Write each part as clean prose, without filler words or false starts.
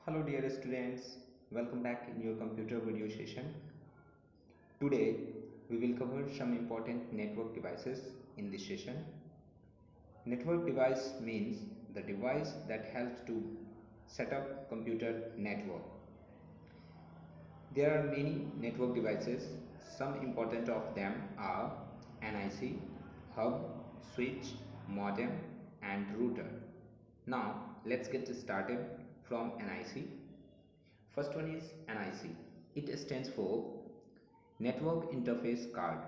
Hello dear students, welcome back in your computer video session. Today we will cover some important network devices in this session. Network device means the device that helps to set up computer network. There are many network devices. Some important of them are NIC, hub, switch, modem and router. Now let's get started from NIC. First one is NIC. It stands for Network Interface Card.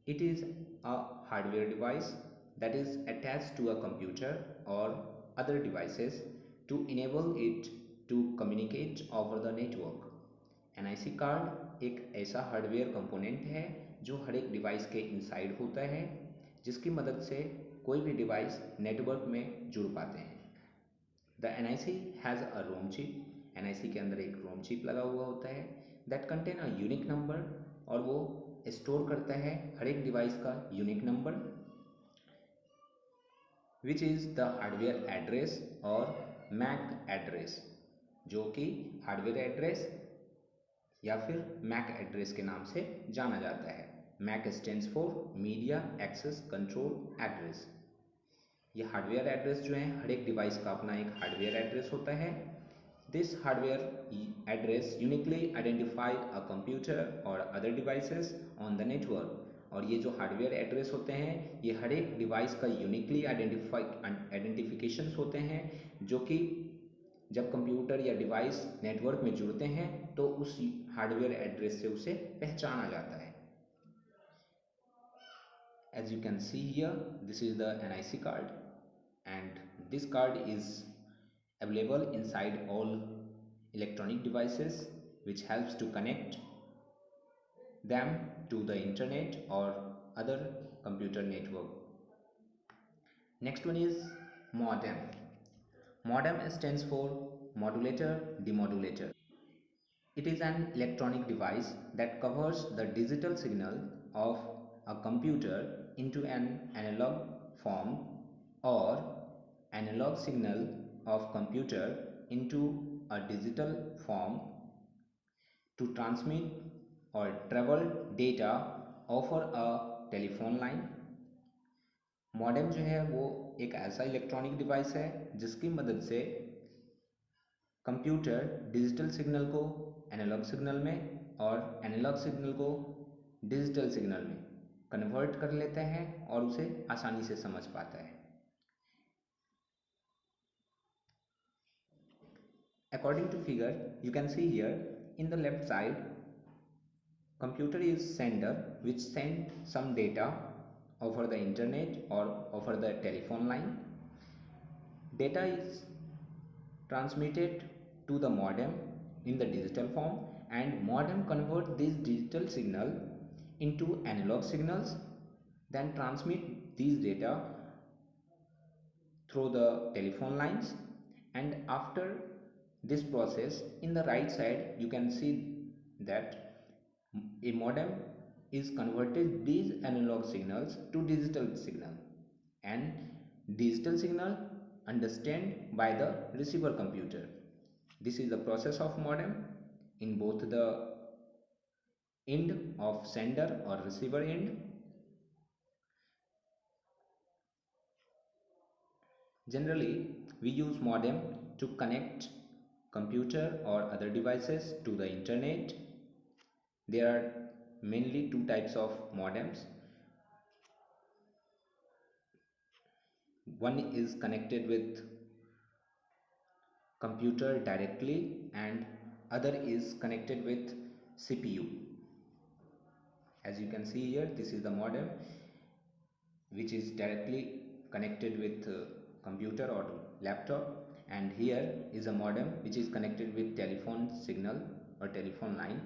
It is a hardware device that is attached to a computer or other devices to enable it to communicate over the network. NIC card एक ऐसा hardware component है जो हर एक device के inside होता है, जिसकी मदद से कोई भी डिवाइस नेटवर्क में जुड़ पाते हैं. The NIC has a ROM chip. NIC के अंदर एक रोम चिप लगा हुआ होता है that contain a unique number, और वो स्टोर करता है हर एक डिवाइस का unique number, which is the hardware address और मैक एड्रेस, जो कि हार्डवेयर एड्रेस या फिर मैक एड्रेस के नाम से जाना जाता है. MAC stands for media access control address. ये हार्डवेयर एड्रेस जो है हर एक डिवाइस का अपना एक हार्डवेयर एड्रेस होता है. This hardware address uniquely identify a computer और other devices on the network. और ये जो हार्डवेयर एड्रेस होते हैं ये हर एक डिवाइस का यूनिकली आइडेंटिफिकेशंस होते हैं, जो कि जब कंप्यूटर या डिवाइस नेटवर्क में जुड़ते हैं तो उस हार्डवेयर एड्रेस से उसे पहचाना जाता है. As you can see here, this is the NIC card, and this card is available inside all electronic devices, which helps to connect them to the internet or other computer network. Next one is modem. Modem stands for modulator demodulator. It is an electronic device that covers the digital signal of a computer into an analog form or analog signal of computer into a digital form to transmit or travel data over a telephone line. Modem जो है वो एक ऐसा electronic device है जिसकी मदद से computer digital signal को एनालॉग सिग्नल में और एनालॉग सिग्नल को डिजिटल सिग्नल में कन्वर्ट कर लेता है और उसे आसानी से समझ पाता है. According to figure, you can see here in the left side, computer is sender which send some data over the internet or over the telephone line. Data is transmitted to the modem in the digital form, and modem convert this digital signal into analog signals, then transmit these data through the telephone lines. And after this process, in the right side you can see that a modem is converted these analog signals to digital signal, and digital signal understand by the receiver computer. This is the process of modem in both the end of sender or receiver end. Generally, we use modem to connect computer or other devices to the internet. There are mainly two types of modems. One is connected with computer directly and other is connected with CPU. As you can see here, this is the modem which is directly connected with computer or laptop, and here is a modem which is connected with telephone signal or telephone line.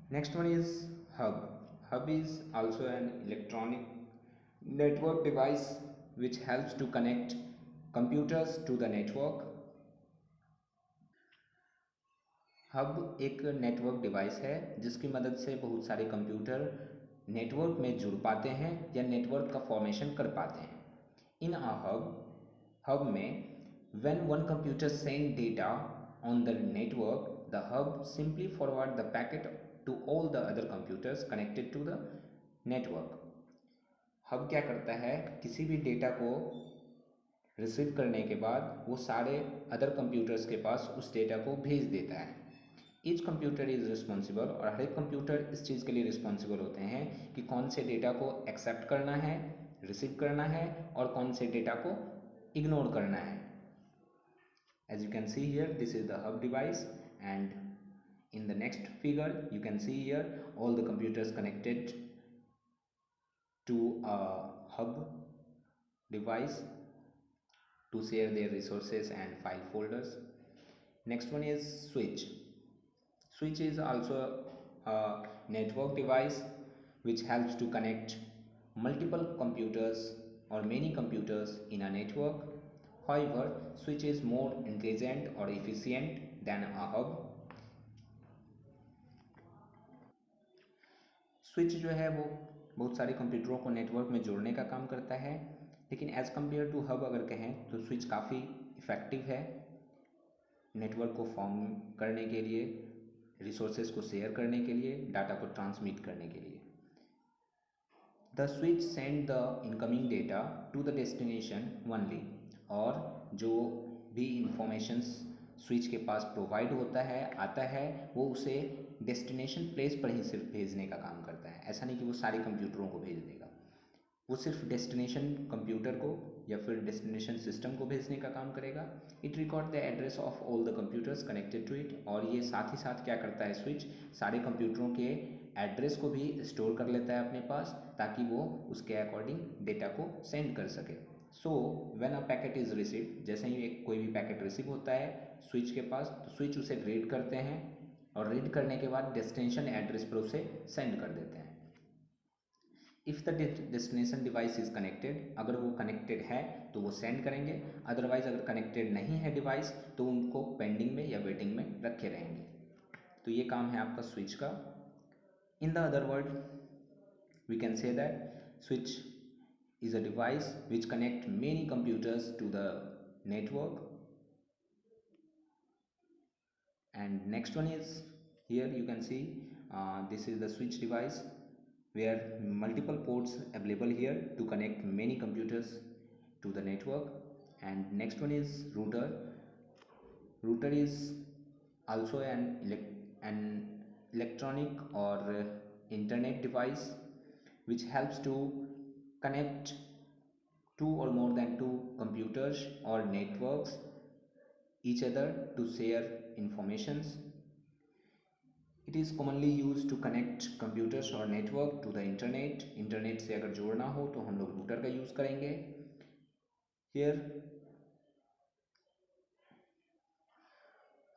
Next one is hub. Hub is also an electronic network device which helps to connect computers to the network. Hub एक network device है जिसकी मदद से बहुत सारे computer network में जुड़ पाते हैं या नेटवर्क का फॉर्मेशन कर पाते हैं. In a hub में when one computer send data on the network, the hub simply forward the packet to all the other computers connected to the network. Hub क्या करता है, किसी भी डेटा को रिसीव करने के बाद वो सारे अदर कंप्यूटर्स के पास उस डेटा को भेज देता है. ईच कंप्यूटर इज़ रिस्पॉन्सिबल, और हर एक कंप्यूटर इस चीज़ के लिए रिस्पॉन्सिबल होते हैं कि कौन से डेटा को एक्सेप्ट करना है, रिसीव करना है, और कौन से डेटा को इग्नोर करना है. As you can see here, this is the hub device, and in the next figure you can see here all the computers connected to a hub device to share their resources and file folders. Next one is switch. Switch is also a network device which helps to connect multiple computers or many computers in a network. However, switch is more intelligent or efficient than a hub. Switch जो है वो बहुत सारे कंप्यूटरों को network में जोड़ने का काम करता है, लेकिन एज़ कम्पेयर टू हब अगर कहें तो स्विच काफ़ी इफ़ेक्टिव है नेटवर्क को फॉर्म करने के लिए, रिसोर्सेज को शेयर करने के लिए, डाटा को ट्रांसमिट करने के लिए. The switch send the incoming data to the destination only, और जो भी इंफॉर्मेशंस स्विच के पास प्रोवाइड होता है, आता है, वो उसे डेस्टिनेशन प्लेस पर ही सिर्फ भेजने का काम करता है. ऐसा नहीं कि वो सारे कंप्यूटरों को भेज देगा, वो सिर्फ डेस्टिनेशन कंप्यूटर को या फिर डेस्टिनेशन सिस्टम को भेजने का काम करेगा. It record the address of all the computers connected to it, और ये साथ ही साथ क्या करता है स्विच, सारे कंप्यूटरों के एड्रेस को भी स्टोर कर लेता है अपने पास, ताकि वो उसके अकॉर्डिंग डेटा को सेंड कर सके. So when a packet is receive, जैसे ही एक कोई भी पैकेट रिसीव होता है स्विच के पास, तो स्विच उसे रीड करते हैं, और रीड करने के बाद डेस्टिनेशन एड्रेस पर उसे सेंड कर देते हैं. If the destination device is connected, अगर वो कनेक्टेड है तो वो सेंड करेंगे, अदरवाइज अगर कनेक्टेड नहीं है डिवाइस तो उनको पेंडिंग में या वेटिंग में रखे रहेंगे. तो ये काम है आपका स्विच का. In the other word we can say that switch is a device which connect many computers to the network. And next one is, here you can see this is the switch device where multiple ports available here to connect many computers to the network. And next one is router. Router is also an electronic or internet device which helps to connect two or more than two computers or networks each other to share informations. It is commonly used to connect computers or network to the internet. Internet से अगर जोड़ना हो तो हम लोग router का use करेंगे. Here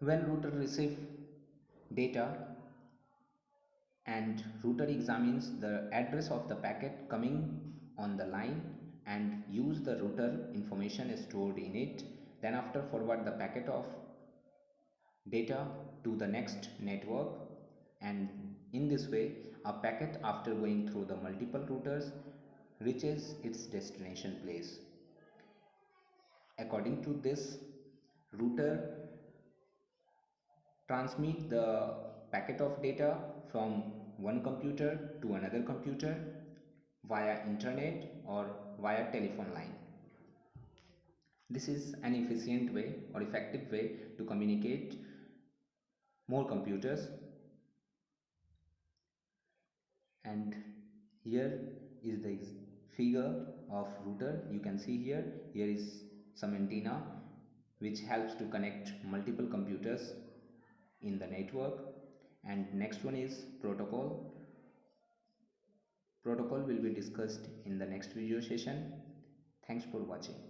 when router receive data and router examines the address of the packet coming on the line and use the router information stored in it, then after forward the packet of data to the next network, and in this way a packet after going through the multiple routers reaches its destination place. According to this, router transmit the packet of data from one computer to another computer via internet or via telephone line. This is an efficient way or effective way to communicate more computers. And here is the figure of router. You can see here is some antenna which helps to connect multiple computers in the network. And next one is protocol. Protocol will be discussed in the next video session. Thanks for watching.